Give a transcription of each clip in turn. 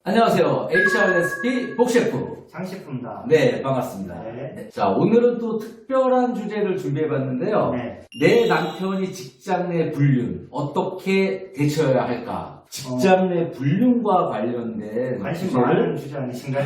안녕하세요. HRSP 복셰프 장식품다. 네, 반갑습니다. 네. 자, 오늘은 또 특별한 주제를 준비해봤는데요. 네. 내 남편이 직장 내 불륜 어떻게 대처해야 할까? 직장 내 불륜과 관련된 관심 많은 주제 아니신가요?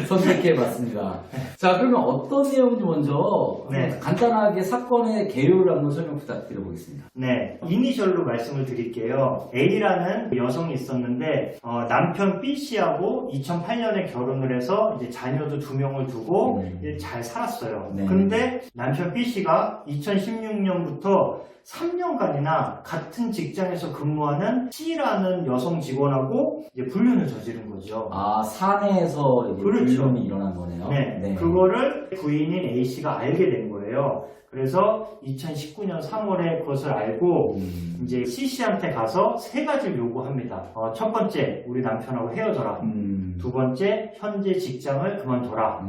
선택해봤습니다. 자, 그러면 어떤 내용인지 먼저 네. 간단하게 사건의 개요를 한번 설명 부탁드려보겠습니다. 네. 이니셜로 말씀을 드릴게요. A라는 여성이 있었는데 남편 B씨하고 2008년에 결혼을 해서 이제 자녀도 2명을 두고 이제 잘 살았어요. 네. 근데 남편 B씨가 2016년부터 3년간이나 같은 직장에서 근무하는 C라는 여성 직원하고 이제 불륜을 저지른 거죠. 아, 사내에서 이제 그렇죠. 불륜이 일어난 거네요. 네. 그거를 부인인 A씨가 알게 된 거예요. 그래서 2019년 3월에 그것을 알고 이제 C씨한테 가서 3가지를 요구합니다. 첫 번째, 우리 남편하고 헤어져라. 두 번째, 현재 직장을 그만둬라.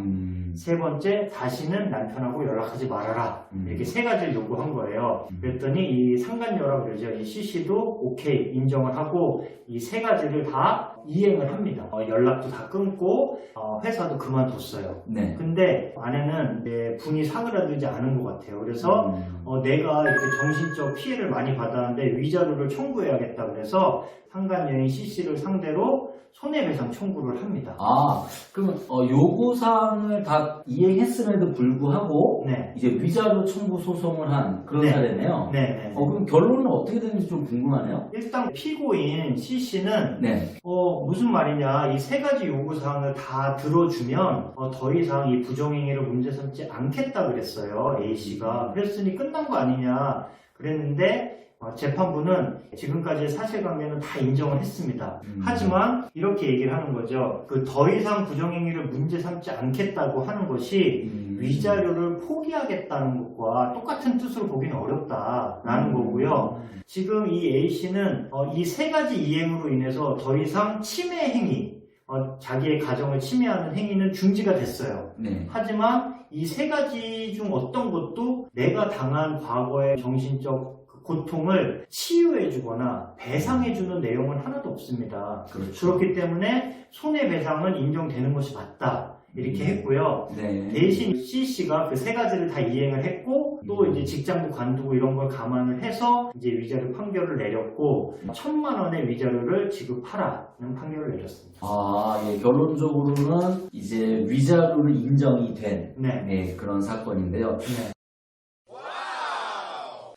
세 번째, 다시는 남편하고 연락하지 말아라. 이렇게 3가지를 요구한 거예요. 그랬더니 이 상간녀라고 그러죠. 이 C씨도 오케이 인정을 하고 이 3가지를 다 이행을 합니다. 연락도 다 끊고 회사도 그만뒀어요. 네. 근데 아내는 이제 분이 사그라들지 않은 것 같아요. 그래서 내가 이렇게 정신적 피해를 많이 받았는데 위자료를 청구해야겠다 그래서 상간녀인 C씨를 상대로 손해배상 청구를 합니다. 아, 그러면 요구사항을 다 이행했음에도 불구하고 네. 이제 위자료 청구 소송을 한 그런 네. 사례네요. 네. 그럼 결론은 어떻게 되는지 좀 궁금하네요. 일단 피고인 C씨는 네. 무슨 말이냐, 이 3가지 요구사항을 다 들어주면 더 이상 이 부정행위를 문제 삼지 않겠다 그랬어요. A씨가. 그랬으니 끝난 거 아니냐 그랬는데 재판부는 지금까지의 사실관계는 다 인정을 했습니다. 하지만 이렇게 얘기를 하는 거죠. 더 이상 부정행위를 문제 삼지 않겠다고 하는 것이 위자료를 포기하겠다는 것과 똑같은 뜻으로 보기는 어렵다라는 거고요. 지금 이 A씨는 이 3가지 이행으로 인해서 더 이상 침해 행위, 자기의 가정을 침해하는 행위는 중지가 됐어요. 네. 하지만 이 3가지 중 어떤 것도 내가 당한 과거의 정신적 고통을 치유해주거나 배상해주는 내용은 하나도 없습니다. 그렇죠. 그렇기 때문에 손해배상은 인정되는 것이 맞다. 이렇게 했고요. 네. 대신 C씨가 그 3가지를 다 이행을 했고 또 이제 직장도 관두고 이런 걸 감안을 해서 이제 위자료 판결을 내렸고 1,000만 원의 위자료를 지급하라는 판결을 내렸습니다. 아, 예, 결론적으로는 이제 위자료로 인정이 된 네. 그런 사건인데요. 네.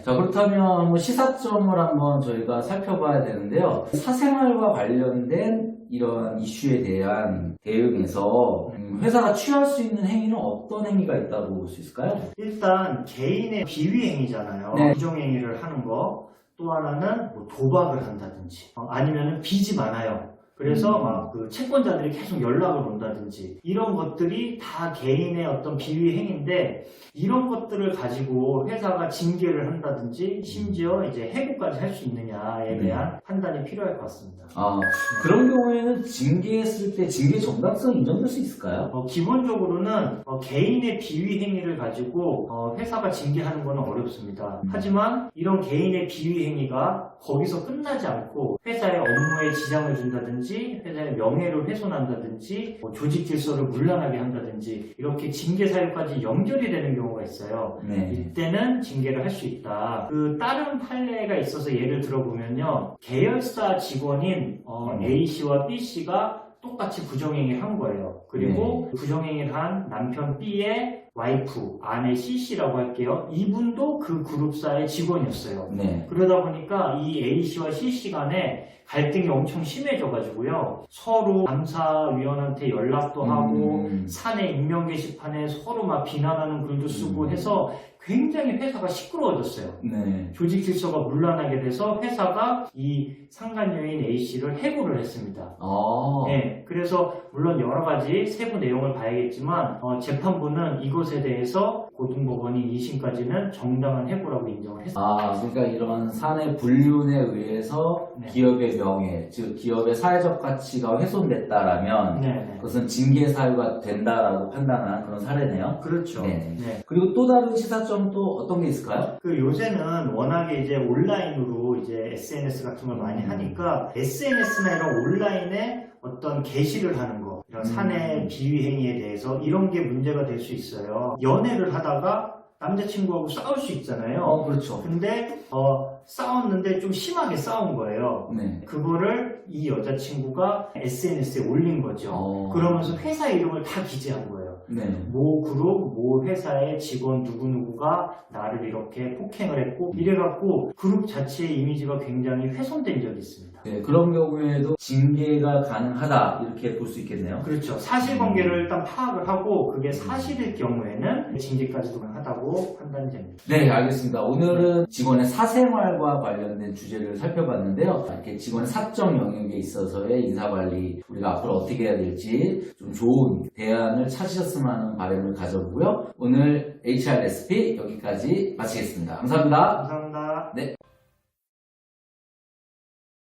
자, 그렇다면 한번 시사점을 한번 저희가 살펴봐야 되는데요. 사생활과 관련된 이런 이슈에 대한 대응에서 회사가 취할 수 있는 행위는 어떤 행위가 있다고 볼 수 있을까요? 일단 개인의 비위행위잖아요. 네. 부정행위를 하는 거. 또 하나는 뭐 도박을 한다든지 아니면 빚이 많아요. 그래서 막 그 채권자들이 계속 연락을 온다든지 이런 것들이 다 개인의 어떤 비위 행위인데 이런 것들을 가지고 회사가 징계를 한다든지 심지어 이제 해고까지 할 수 있느냐에 대한 판단이 필요할 것 같습니다. 아, 그런 경우에는 징계했을 때 징계 정당성이 인정될 수 있을까요? 기본적으로는 개인의 비위 행위를 가지고 회사가 징계하는 것은 어렵습니다. 하지만 이런 개인의 비위 행위가 거기서 끝나지 않고 회사의 업무에 지장을 준다든지 회사의 명예를 훼손한다든지 조직 질서를 문란하게 한다든지 이렇게 징계 사유까지 연결이 되는 경우가 있어요. 네. 이때는 징계를 할 수 있다. 그 다른 판례가 있어서 예를 들어보면요. 계열사 직원인 A씨와 B씨가 똑같이 부정행위를 한 거예요. 그리고 부정행위를 한 남편 B의 와이프, 아내 C씨라고 할게요. 이분도 그 그룹사의 직원이었어요. 네. 그러다 보니까 이 A씨와 C씨 간에 갈등이 엄청 심해져가지고요. 서로 감사위원한테 연락도 하고 사내 익명 게시판에 서로 막 비난하는 글도 쓰고 해서 굉장히 회사가 시끄러워졌어요. 네. 조직 질서가 문란하게 돼서 회사가 이 상간녀인 A씨를 해고를 했습니다. 네, 그래서 물론 여러 가지 세부 내용을 봐야겠지만 재판부는 이것에 대해서 고등법원이 2심까지는 정당한 해고라고 인정을 했습니다. 아, 그러니까 이런 사내 불륜에 의해서 기업의 명예, 즉 기업의 사회적 가치가 훼손됐다라면 그것은 징계 사유가 된다라고 판단한 그런 사례네요. 그렇죠. 네. 그리고 또 다른 시사점 또 어떤 게 있을까요? 요새는 워낙에 이제 온라인으로 이제 SNS 같은 걸 많이 하니까 SNS나 이런 온라인에 어떤 게시를 하는 거, 이런 사내 비위 행위에 대해서 이런 게 문제가 될 수 있어요. 연애를 하다가 남자친구하고 싸울 수 있잖아요. 그렇죠. 근데 싸웠는데 좀 심하게 싸운 거예요. 네. 그거를 이 여자친구가 SNS에 올린 거죠. 그러면서 회사 이름을 다 기재한 거예요. 네. 모 그룹, 모 회사의 직원 누구누구가 나를 이렇게 폭행을 했고 이래갖고 그룹 자체의 이미지가 굉장히 훼손된 적이 있습니다. 네, 그런 경우에도 징계가 가능하다 이렇게 볼 수 있겠네요. 그렇죠. 사실관계를 일단 파악을 하고 그게 사실일 경우에는 징계까지도 가능하다고 판단이 됩니다. 네, 알겠습니다. 오늘은 직원의 사생활과 관련된 주제를 살펴봤는데요. 이렇게 직원의 사적 영역에 있어서의 인사관리, 우리가 앞으로 어떻게 해야 될지 좀 좋은 대안을 찾으셨으면 하는 바람을 가져보고요. 오늘 HRSP 여기까지 마치겠습니다. 감사합니다. 감사합니다. 네.